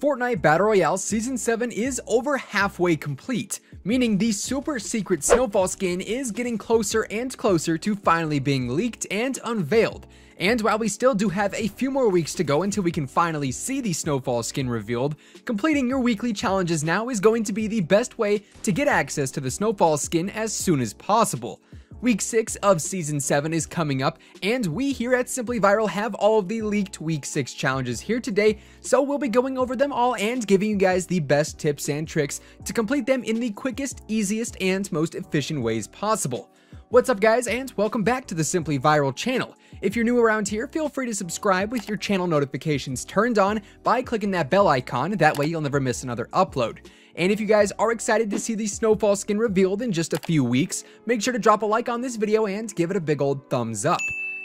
Fortnite Battle Royale Season 7 is over halfway complete, meaning the super secret snowfall skin is getting closer and closer to finally being leaked and unveiled. And while we still do have a few more weeks to go until we can finally see the snowfall skin revealed, completing your weekly challenges now is going to be the best way to get access to the snowfall skin as soon as possible. Week 6 of Season 7 is coming up, and we here at Simply Viral have all of the leaked Week 6 challenges here today, so we'll be going over them all and giving you guys the best tips and tricks to complete them in the quickest, easiest, and most efficient ways possible. What's up guys, and welcome back to the Simply Viral channel. If you're new around here, feel free to subscribe with your channel notifications turned on by clicking that bell icon, that way you'll never miss another upload. And if you guys are excited to see the snowfall skin revealed in just a few weeks, make sure to drop a like on this video and give it a big old thumbs up.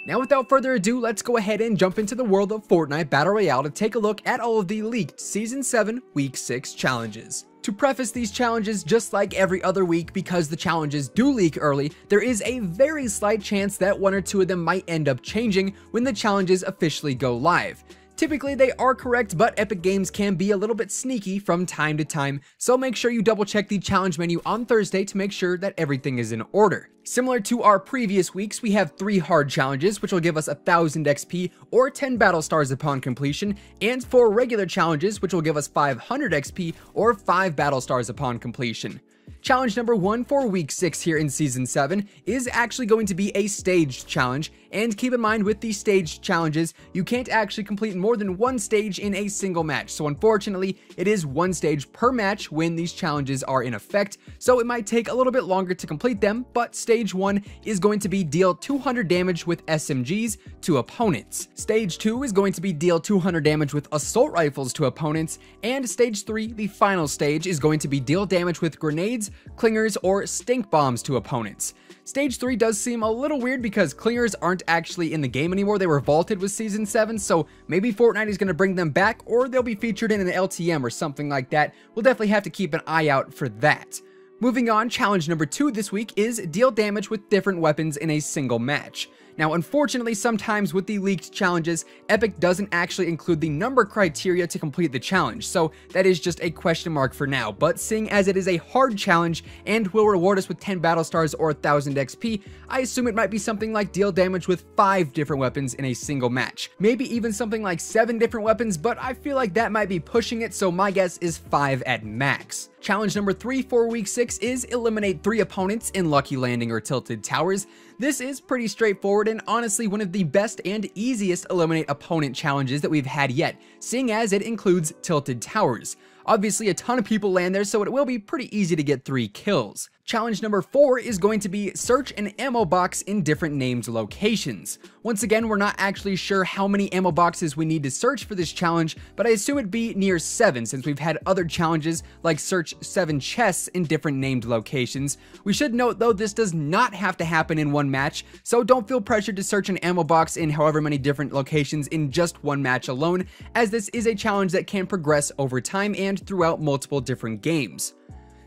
Now without further ado, let's go ahead and jump into the world of Fortnite Battle Royale to take a look at all of the leaked Season 7 Week 6 challenges. To preface these challenges, just like every other week, because the challenges do leak early, there is a very slight chance that one or two of them might end up changing when the challenges officially go live. Typically they are correct, but Epic Games can be a little bit sneaky from time to time, so make sure you double check the challenge menu on Thursday to make sure that everything is in order. Similar to our previous weeks, we have 3 hard challenges, which will give us 1000 XP or 10 battle stars upon completion, and 4 regular challenges, which will give us 500 XP or 5 battle stars upon completion. Challenge number 1 for week 6 here in Season 7 is actually going to be a staged challenge, and keep in mind with the staged challenges, you can't actually complete more than one stage in a single match, so unfortunately, it is one stage per match when these challenges are in effect, so it might take a little bit longer to complete them, but stage 1 is going to be deal 200 damage with SMGs to opponents. Stage 2 is going to be deal 200 damage with assault rifles to opponents, and stage 3, the final stage, is going to be deal damage with grenades, clingers, or stink bombs to opponents. Stage 3 does seem a little weird because clingers aren't actually in the game anymore. They were vaulted with Season 7, so maybe Fortnite is going to bring them back, or they'll be featured in an LTM or something like that. We'll definitely have to keep an eye out for that. Moving on, challenge number 2 this week is deal damage with different weapons in a single match. Now, unfortunately, sometimes with the leaked challenges, Epic doesn't actually include the number criteria to complete the challenge, so that is just a question mark for now. But seeing as it is a hard challenge and will reward us with 10 battle stars or 1000 XP, I assume it might be something like deal damage with 5 different weapons in a single match. Maybe even something like 7 different weapons, but I feel like that might be pushing it, so my guess is 5 at max. Challenge number 3 for week 6 is eliminate 3 opponents in Lucky Landing or Tilted Towers. This is pretty straightforward and honestly one of the best and easiest eliminate opponent challenges that we've had yet, seeing as it includes Tilted Towers. Obviously a ton of people land there, so it will be pretty easy to get 3 kills. Challenge number 4 is going to be search an ammo box in different named locations. Once again, we're not actually sure how many ammo boxes we need to search for this challenge, but I assume it'd be near 7 since we've had other challenges like search 7 chests in different named locations. We should note though, this does not have to happen in one match, so don't feel pressured to search an ammo box in however many different locations in just one match alone, as this is a challenge that can progress over time and throughout multiple different games.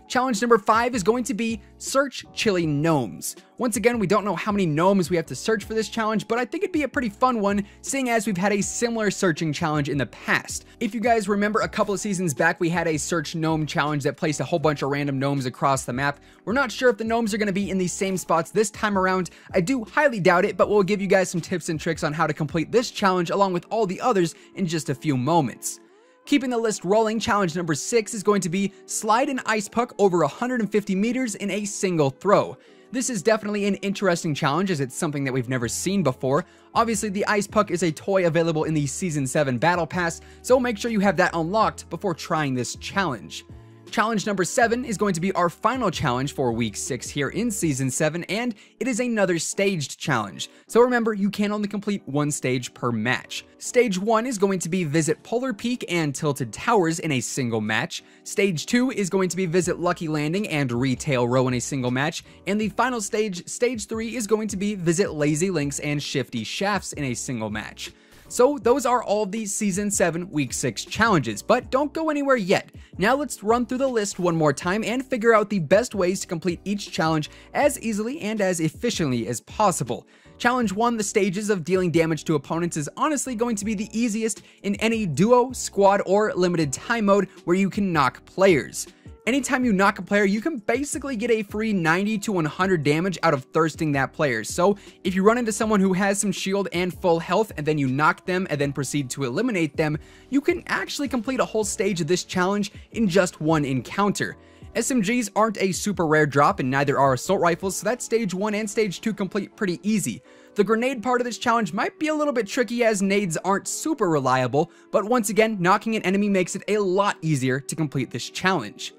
Challenge number 5 is going to be search chilly gnomes. Once again, we don't know how many gnomes we have to search for this challenge, but I think it'd be a pretty fun one, seeing as we've had a similar searching challenge in the past. If you guys remember a couple of seasons back, we had a search gnome challenge that placed a whole bunch of random gnomes across the map. We're not sure if the gnomes are going to be in the same spots this time around. I do highly doubt it, but we'll give you guys some tips and tricks on how to complete this challenge along with all the others in just a few moments. Keeping the list rolling, challenge number 6 is going to be slide an ice puck over 150 meters in a single throw. This is definitely an interesting challenge as it's something that we've never seen before. Obviously, the ice puck is a toy available in the Season 7 Battle Pass, so make sure you have that unlocked before trying this challenge. Challenge number 7 is going to be our final challenge for week 6 here in Season 7, and it is another staged challenge. So remember, you can only complete one stage per match. Stage 1 is going to be visit Polar Peak and Tilted Towers in a single match. Stage 2 is going to be visit Lucky Landing and Retail Row in a single match. And the final stage, Stage 3, is going to be visit Lazy Links and Shifty Shafts in a single match. So those are all of these Season 7 Week 6 challenges, but don't go anywhere yet. Now let's run through the list one more time and figure out the best ways to complete each challenge as easily and as efficiently as possible. Challenge 1, the stages of dealing damage to opponents, is honestly going to be the easiest in any duo, squad, or limited time mode where you can knock players. Anytime you knock a player, you can basically get a free 90 to 100 damage out of thirsting that player. So if you run into someone who has some shield and full health and then you knock them and then proceed to eliminate them, you can actually complete a whole stage of this challenge in just one encounter. SMGs aren't a super rare drop and neither are assault rifles, so that's stage 1 and stage 2 complete pretty easy. The grenade part of this challenge might be a little bit tricky as nades aren't super reliable, but once again, knocking an enemy makes it a lot easier to complete this challenge.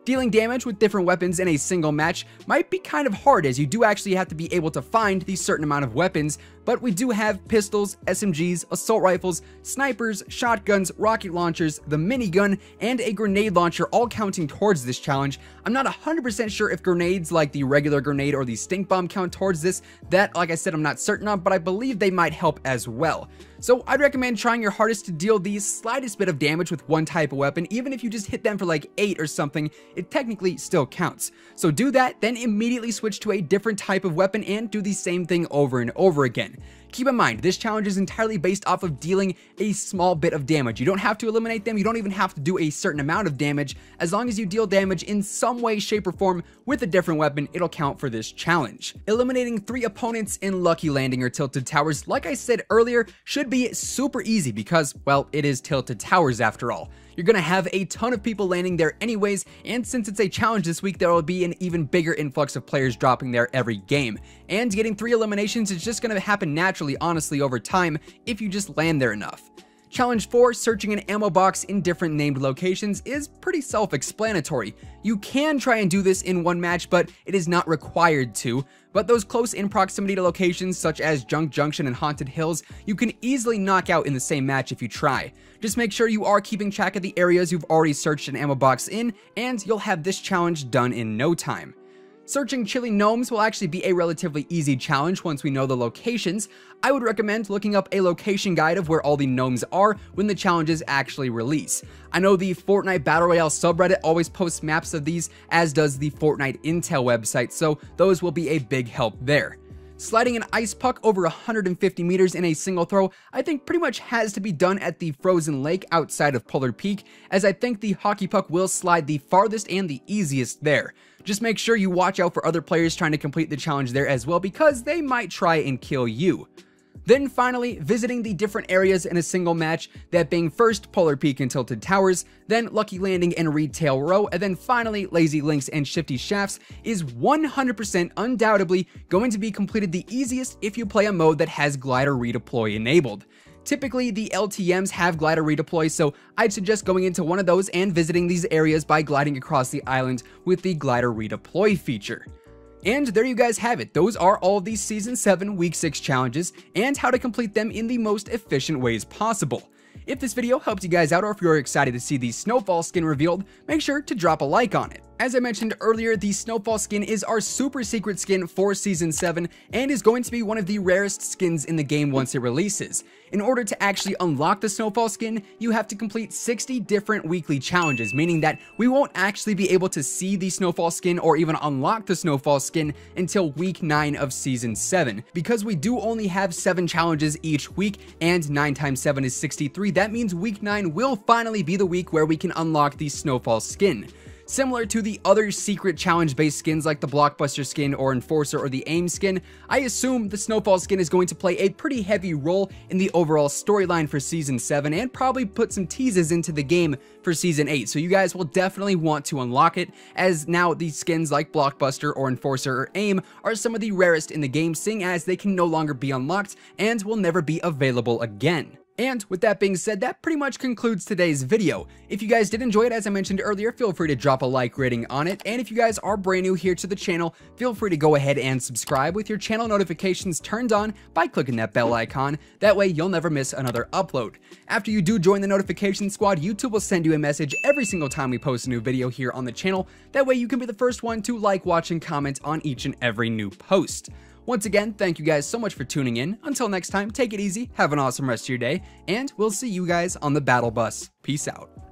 Dealing damage with different weapons in a single match might be kind of hard as you do actually have to be able to find the certain amount of weapons, but we do have pistols, SMGs, assault rifles, snipers, shotguns, rocket launchers, the minigun, and a grenade launcher all counting towards this challenge. I'm not 100% sure if grenades like the regular grenade or the stink bomb count towards this. That, like I said, I'm not certain of, but I believe they might help as well. So I'd recommend trying your hardest to deal the slightest bit of damage with one type of weapon. Even if you just hit them for like 8 or something, it technically still counts. So do that, then immediately switch to a different type of weapon and do the same thing over and over again. Keep in mind, this challenge is entirely based off of dealing a small bit of damage. You don't have to eliminate them, you don't even have to do a certain amount of damage. As long as you deal damage in some way, shape, or form with a different weapon, it'll count for this challenge. Eliminating 3 opponents in Lucky Landing or Tilted Towers, like I said earlier, should be super easy because, well, it is Tilted Towers after all. You're gonna have a ton of people landing there anyways, and since it's a challenge this week, there will be an even bigger influx of players dropping there every game. And getting 3 eliminations is just gonna happen naturally, honestly, over time, if you just land there enough. Challenge 4, searching an ammo box in different named locations, is pretty self-explanatory. You can try and do this in one match, but it is not required to. But those close in proximity to locations such as Junk Junction and Haunted Hills, you can easily knock out in the same match if you try. Just make sure you are keeping track of the areas you've already searched an ammo box in, and you'll have this challenge done in no time. Searching chilly gnomes will actually be a relatively easy challenge once we know the locations. I would recommend looking up a location guide of where all the gnomes are when the challenges actually release. I know the Fortnite Battle Royale subreddit always posts maps of these, as does the Fortnite Intel website, so those will be a big help there. Sliding an ice puck over 150 meters in a single throw, I think pretty much has to be done at the frozen lake outside of Polar Peak, as I think the hockey puck will slide the farthest and the easiest there. Just make sure you watch out for other players trying to complete the challenge there as well, because they might try and kill you. Then finally, visiting the different areas in a single match, that being first Polar Peak and Tilted Towers, then Lucky Landing and Retail Row, and then finally Lazy Links and Shifty Shafts, is 100% undoubtedly going to be completed the easiest if you play a mode that has glider redeploy enabled. Typically, the LTMs have glider redeploy, so I'd suggest going into one of those and visiting these areas by gliding across the island with the glider redeploy feature. And there you guys have it. Those are all of these Season 7 Week 6 challenges and how to complete them in the most efficient ways possible. If this video helped you guys out, or if you're excited to see the Snowfall skin revealed, make sure to drop a like on it. As I mentioned earlier, the Snowfall skin is our super secret skin for Season 7 and is going to be one of the rarest skins in the game once it releases. In order to actually unlock the Snowfall skin, you have to complete 60 different weekly challenges, meaning that we won't actually be able to see the Snowfall skin or even unlock the Snowfall skin until week 9 of Season 7. Because we do only have 7 challenges each week, and 9 times 7 is 63, that means week 9 will finally be the week where we can unlock the Snowfall skin. Similar to the other secret challenge-based skins like the Blockbuster skin or Enforcer or the AIM skin, I assume the Snowfall skin is going to play a pretty heavy role in the overall storyline for Season 7 and probably put some teases into the game for Season 8, so you guys will definitely want to unlock it, as now these skins like Blockbuster or Enforcer or AIM are some of the rarest in the game, seeing as they can no longer be unlocked and will never be available again. And with that being said, that pretty much concludes today's video. If you guys did enjoy it, as I mentioned earlier, feel free to drop a like rating on it. And if you guys are brand new here to the channel, feel free to go ahead and subscribe with your channel notifications turned on by clicking that bell icon. That way you'll never miss another upload. After you do join the notification squad, YouTube will send you a message every single time we post a new video here on the channel. That way you can be the first one to like, watch, and comment on each and every new post. Once again, thank you guys so much for tuning in. Until next time, take it easy, have an awesome rest of your day, and we'll see you guys on the battle bus. Peace out.